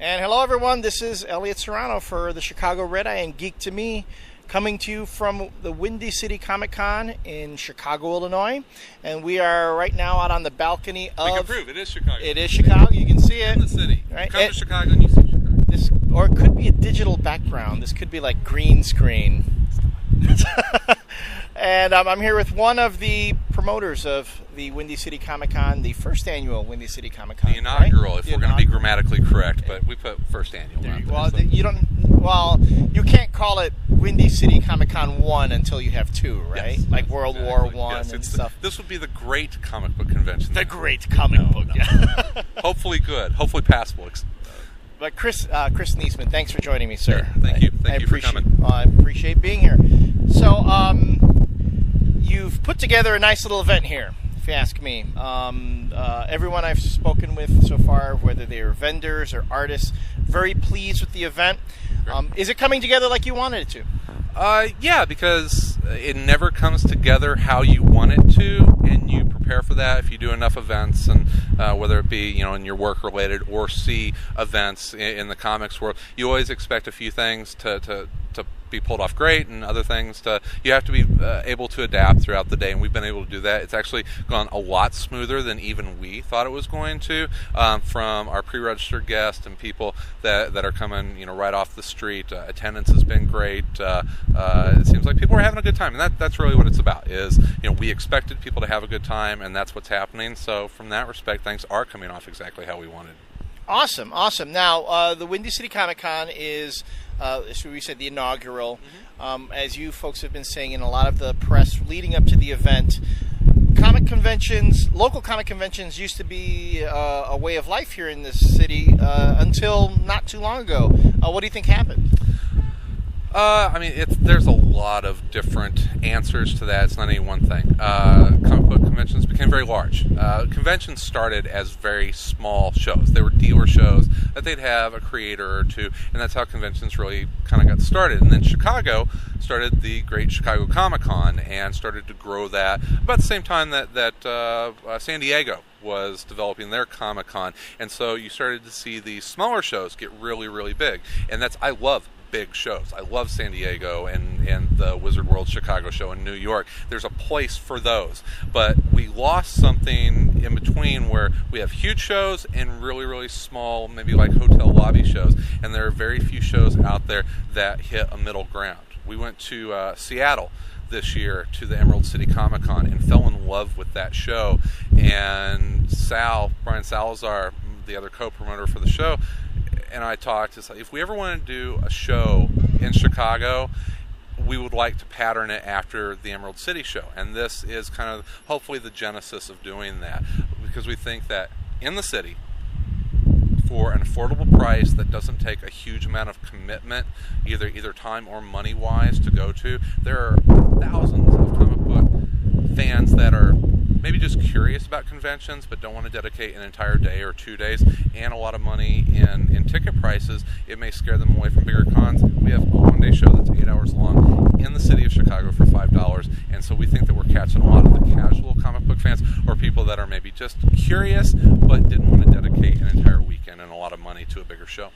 And hello, everyone. This is Elliott Serrano for the Chicago Red Eye and Geek to Me, coming to you from the Windy City Comic Con in Chicago, Illinois. And we are right now out on the balcony of... We can prove it is Chicago. It is Chicago. You can see it. In the city. Right? Come to Chicago and you see Chicago. Or it could be a digital background. This could be like green screen. And I'm here with one of the promoters of the Windy City Comic Con, the first annual Windy City Comic Con. The inaugural, right? if we're going to be grammatically correct, but we put first annual out there. Well, you can't call it Windy City Comic Con 1 until you have 2, right? Yes, like World War I yes, and stuff. This would be the great comic book convention. The great comic book, yeah. Hopefully good. Hopefully passable. But Chris Niesman, thanks for joining me, sir. Thank you. Thank you for coming. I appreciate being here. So, you've put together a nice little event here, if you ask me. Everyone I've spoken with so far, whether they're vendors or artists, very pleased with the event. Is it coming together like you wanted it to? Yeah, because it never comes together how you want it to, and you prepare for that if you do enough events, and whether it be in your work related or see events in the comics world, you always expect a few things to be pulled off great, and other things you have to be able to adapt throughout the day, and we've been able to do that. It's actually gone a lot smoother than even we thought it was going to, from our pre-registered guests and people that are coming right off the street. Attendance has been great. It seems like people are having a good time, and that's really what it's about. Is we expected people to have a good time, and that's what's happening. So from that respect, things are coming off exactly how we wanted. Awesome. Now, the Windy City Comic Con is, as we said, the inaugural. Mm-hmm. As you folks have been saying in a lot of the press leading up to the event, comic conventions, local comic conventions used to be a way of life here in this city until not too long ago. What do you think happened? There's a lot of different answers to that. It's not any one thing. Comic book conventions became very large. Conventions started as very small shows. They were dealer shows that they'd have a creator or two, and that's how conventions really kind of got started. And then Chicago started the Great Chicago Comic Con and started to grow that about the same time that San Diego was developing their Comic Con. And so you started to see these smaller shows get really, really big. And I love big shows. I love San Diego and the Wizard World Chicago show in New York. There's a place for those. But we lost something in between where we have huge shows and really, really small, maybe like hotel lobby shows. And there are very few shows out there that hit a middle ground. We went to Seattle this year to the Emerald City Comic Con and fell in love with that show. And Brian Salazar, the other co-promoter for the show, and I talked, it's like, if we ever want to do a show in Chicago, we would like to pattern it after the Emerald City show. And this is kind of hopefully the genesis of doing that, because we think that in the city, for an affordable price that doesn't take a huge amount of commitment, either time or money wise, to go to, there are thousands of comic book fans that are maybe just curious about conventions but don't want to dedicate an entire day or 2 days and a lot of money in ticket prices. It may scare them away from bigger cons. We have a one-day show that's 8 hours long in the city of Chicago for $5, and so we think that we're catching a lot of the casual comic book fans or people that are maybe just curious but didn't want to dedicate an entire weekend and a lot of money to a bigger show.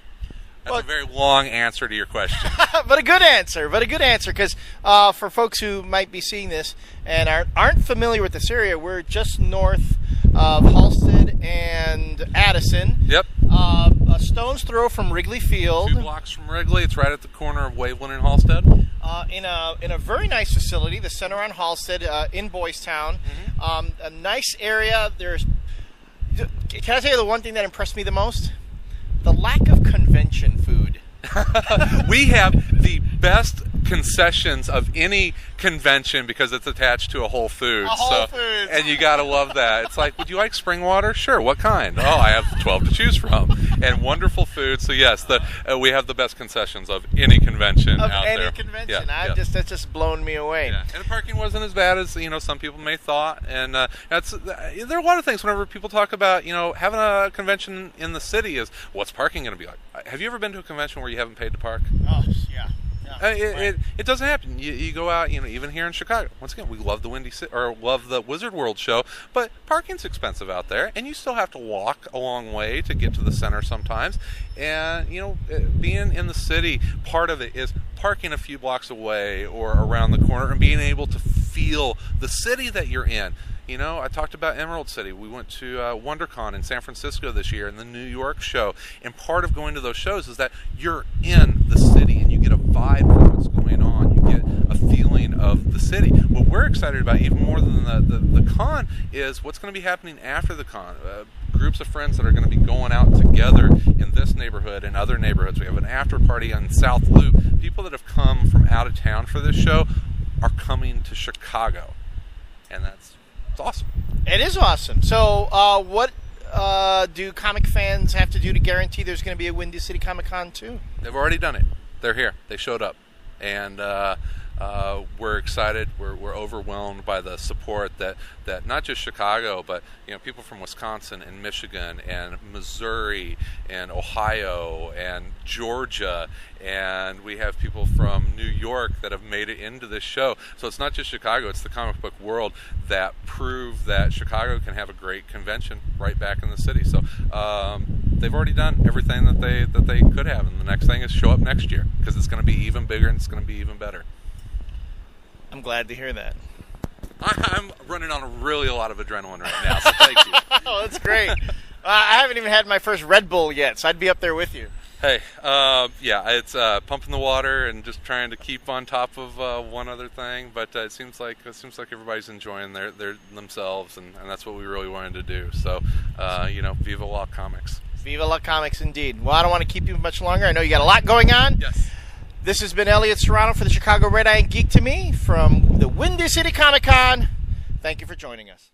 That's a very long answer to your question. But a good answer, because for folks who might be seeing this and aren't familiar with this area, we're just north of Halsted and Addison. Yep. A stone's throw from Wrigley Field. 2 blocks from Wrigley. It's right at the corner of Waveland and Halsted. In a very nice facility, the Center on Halsted in Boys Town. Mm-hmm. A nice area. Can I tell you the one thing that impressed me the most? The lack of convention food. We have the best concessions of any convention because it's attached to a Whole Foods. Foods. And you gotta love that. It's like, would you like spring water? Sure. What kind? Oh, I have 12 to choose from, and wonderful food. So yes, we have the best concessions of any convention out there. Any convention. Yeah, that's just blown me away. Yeah. And the parking wasn't as bad as some people may thought. And there are a lot of things. Whenever people talk about having a convention in the city, is what's parking going to be like? Have you ever been to a convention where you haven't paid to park? Oh yeah. It doesn't happen. You go out, even here in Chicago. Once again, we love the love the Wizard World show, but parking's expensive out there, and you still have to walk a long way to get to the center sometimes. And being in the city, part of it is parking a few blocks away or around the corner and being able to feel the city that you're in. I talked about Emerald City. We went to WonderCon in San Francisco this year and the New York show. And part of going to those shows is that you're in the city and you get a vibe from what's going on. You get a feeling of the city. What we're excited about, even more than the con, is what's going to be happening after the con. Groups of friends that are going to be going out together in this neighborhood and other neighborhoods. We have an after party on South Loop. People that have come from out of town for this show are coming to Chicago. And it's awesome. It is awesome. So, what do comic fans have to do to guarantee there's going to be a Windy City Comic Con too? They've already done it. They're here. They showed up, and we're excited. We're overwhelmed by the support that not just Chicago, but people from Wisconsin and Michigan and Missouri and Ohio and Georgia, and we have people from New York that have made it into this show. So it's not just Chicago; it's the comic book world that prove that Chicago can have a great convention right back in the city. So they've already done everything that they could have, and the next thing is show up next year because it's going to be even bigger and it's going to be even better. I'm glad to hear that. I'm running on a lot of adrenaline right now, so thank you. Oh, that's great. I haven't even had my first Red Bull yet, so I'd be up there with you. Hey, it's pumping the water and just trying to keep on top of one other thing, but it seems like everybody's enjoying themselves, and that's what we really wanted to do. So, Viva La Comics. Viva La Comics, indeed. Well, I don't want to keep you much longer. I know you got a lot going on. Yes. This has been Elliott Serrano for the Chicago Red Eye and Geek to Me from the Windy City Comic Con. Thank you for joining us.